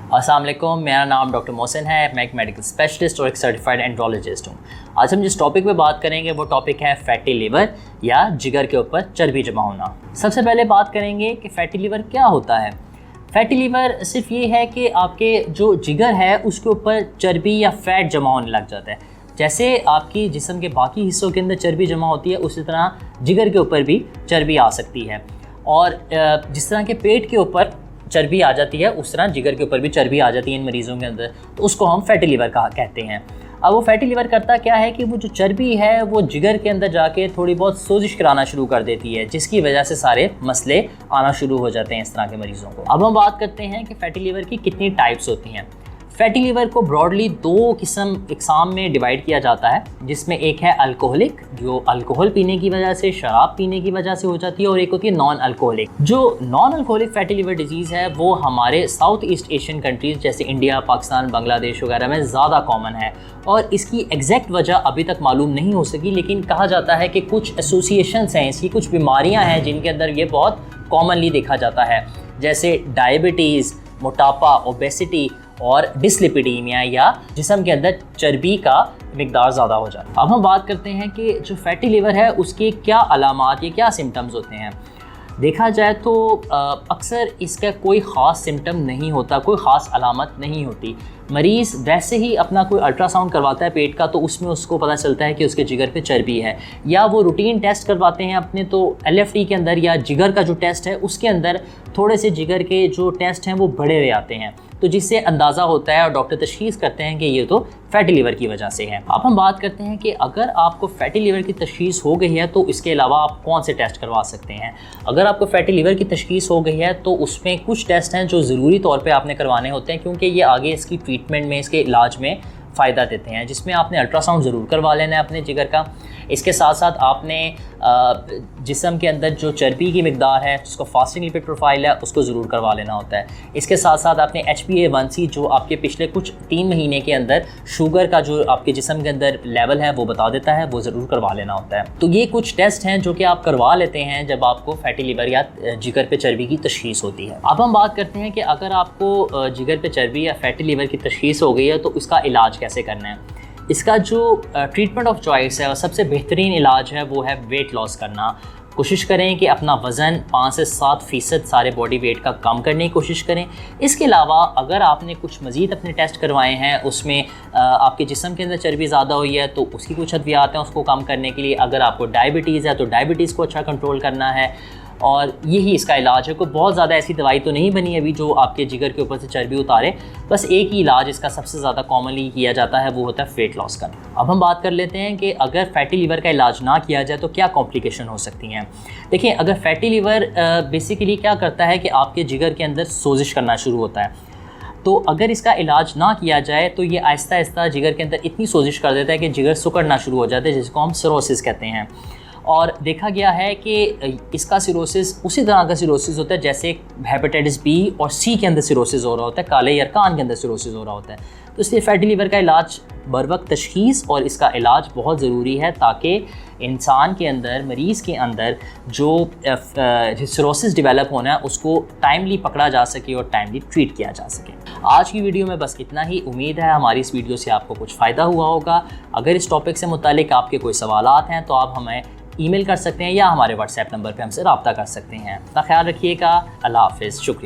अस्सलाम वालेकुम, मेरा नाम डॉक्टर मोहसिन है। मैं एक मेडिकल स्पेशलिस्ट और एक सर्टिफाइड एंड्रोलॉजिस्ट हूँ। आज हम जिस टॉपिक पे बात करेंगे वो टॉपिक है फैटी लिवर या जिगर के ऊपर चर्बी जमा होना। सबसे पहले बात करेंगे कि फैटी लिवर क्या होता है। फैटी लिवर सिर्फ ये है कि आपके जो जिगर है उसके ऊपर चर्बी या फैट जमा होने लग जाता है। जैसे आपकी जिस्म के बाकी हिस्सों के अंदर चर्बी जमा होती है, उसी तरह जिगर के ऊपर भी चर्बी आ सकती है। और जिस तरह के पेट के ऊपर चर्बी आ जाती है उस तरह जिगर के ऊपर भी चर्बी आ जाती है इन मरीज़ों के अंदर, तो उसको हम फैटी लिवर कहते हैं। अब वो फैटी लिवर करता क्या है कि वो जो चर्बी है वो जिगर के अंदर जाके थोड़ी बहुत सोजिश कराना शुरू कर देती है, जिसकी वजह से सारे मसले आना शुरू हो जाते हैं इस तरह के मरीज़ों को। अब हम बात करते हैं कि फैटी लिवर की कितनी टाइप्स होती हैं। फैटी लिवर को ब्रॉडली दो इकसाम में डिवाइड किया जाता है, जिसमें एक है अल्कोहलिक, जो अल्कोहल पीने की वजह से, शराब पीने की वजह से हो जाती है, और एक होती है नॉन अल्कोहलिक। जो non alcoholic fatty liver disease है वो हमारे साउथ ईस्ट एशियन कंट्रीज़ जैसे इंडिया, पाकिस्तान, बांग्लादेश वगैरह में ज़्यादा कॉमन है, और इसकी एग्जैक्ट वजह अभी तक मालूम नहीं हो सकी। लेकिन कहा जाता है कि कुछ एसोसिएशंस हैं, इसकी कुछ बीमारियाँ हैं जिनके अंदर ये बहुत कॉमनली देखा जाता है, जैसे डायबिटीज़, मोटापा, ओबेसिटी और डिसलिपिडीमिया, या जिस्म के अंदर चर्बी का मिकदार ज़्यादा हो जाता है। अब हम बात करते हैं कि जो फैटी लिवर है उसके क्या अलामात या क्या सिम्टम्स होते हैं। देखा जाए तो अक्सर इसका कोई ख़ास सिम्टम नहीं होता, कोई ख़ास अलामत नहीं होती। मरीज़ वैसे ही अपना कोई अल्ट्रासाउंड करवाता है पेट का, तो उसमें उसको पता चलता है कि उसके जिगर पे चर्बी है, या वो रूटीन टेस्ट करवाते हैं अपने, तो LFT के अंदर या जिगर का जो टेस्ट है उसके अंदर थोड़े से जिगर के जो टेस्ट हैं वो बढ़े हुए आते हैं, तो जिससे अंदाज़ा होता है और डॉक्टर तशख़ीस करते हैं कि ये तो फैटी लिवर की वजह से है। अब हम बात करते हैं कि अगर आपको फैटी लिवर की तशख़ीस हो गई है तो इसके अलावा आप कौन से टेस्ट करवा सकते हैं। अगर आपको फैटी लिवर की तशख़ीस हो गई है तो उसमें कुछ टेस्ट हैं जो ज़रूरी तौर पे आपने करवाने होते हैं, क्योंकि ये आगे इसकी ट्रीटमेंट में, इसके इलाज में फ़ायदा देते हैं, जिसमें आपने अल्ट्रासाउंड ज़रूर करवा लेना है अपने जिगर का। इसके साथ साथ आपने जिस्म के अंदर जो चर्बी की मिकदार है, जिसको फास्टिंग लिपिड प्रोफाइल है, उसको ज़रूर करवा लेना होता है। इसके साथ साथ आपने HbA1c, जो आपके पिछले कुछ 3 महीने के अंदर शुगर का जो आपके जिस्म के अंदर लेवल है वो बता देता है, वो ज़रूर करवा लेना होता है। तो ये कुछ टेस्ट हैं जो कि आप करवा लेते हैं जब आपको फैटी लिवर या जिगर पे चर्बी की तशख़ीस होती है। अब हम बात करते हैं कि अगर आपको जिगर पे चर्बी या फैटी लिवर की तशख़ीस हो गई है तो इसका इलाज कैसे करना है। इसका जो ट्रीटमेंट ऑफ चॉइस है और सबसे बेहतरीन इलाज है वो है वेट लॉस करना। कोशिश करें कि अपना वज़न 5 से 7% सारे बॉडी वेट का कम करने की कोशिश करें। इसके अलावा अगर आपने कुछ मज़ीद अपने टेस्ट करवाए हैं, उसमें आपके जिस्म के अंदर चर्बी ज़्यादा हुई है तो उसकी कुछ अद्वियात हैं उसको कम करने के लिए। अगर आपको डायबिटीज़ है तो डायबिटीज़ को अच्छा कंट्रोल करना है, और यही इसका इलाज है। कोई बहुत ज़्यादा ऐसी दवाई तो नहीं बनी अभी जो आपके जिगर के ऊपर से चर्बी उतारे, बस एक ही इलाज इसका सबसे ज़्यादा कॉमनली किया जाता है, वो होता है वेट लॉस का। अब हम बात कर लेते हैं कि अगर फैटी लिवर का इलाज ना किया जाए तो क्या कॉम्प्लिकेशन हो सकती हैं। देखिए, अगर फैटी लिवर बेसिकली क्या करता है कि आपके जिगर के अंदर सोजिश करना शुरू होता है, तो अगर इसका इलाज ना किया जाए तो ये आहिस्ता आहिस्ता जिगर के अंदर इतनी सोजिश कर देता है कि जिगर सिकुड़ना शुरू हो जाता है, जिसको हम सिरोसिस कहते हैं। और देखा गया है कि इसका सिरोसिस उसी तरह का सिरोसिस होता है जैसे हेपेटाइटिस B और C के अंदर सिरोसिस हो रहा होता है, काले यरकान के अंदर सिरोसिस हो रहा होता है। तो इसलिए फैटी लिवर का इलाज बर वक्त तशख़ीस और इसका इलाज बहुत ज़रूरी है, ताकि इंसान के अंदर, मरीज़ के अंदर जो सिरोसिस डेवलप होना है उसको टाइमली पकड़ा जा सके और टाइमली ट्रीट किया जा सके। आज की वीडियो में बस इतना ही। उम्मीद है हमारी इस वीडियो से आपको कुछ फ़ायदा हुआ होगा। अगर इस टॉपिक से मुतालिक आपके कोई सवालात हैं तो आप हमें ईमेल कर सकते हैं या हमारे WhatsApp नंबर पे हमसे रब्ता कर सकते हैं। अपना ख्याल रखिएगा। अल्लाह हाफ़िज़। शुक्रिया।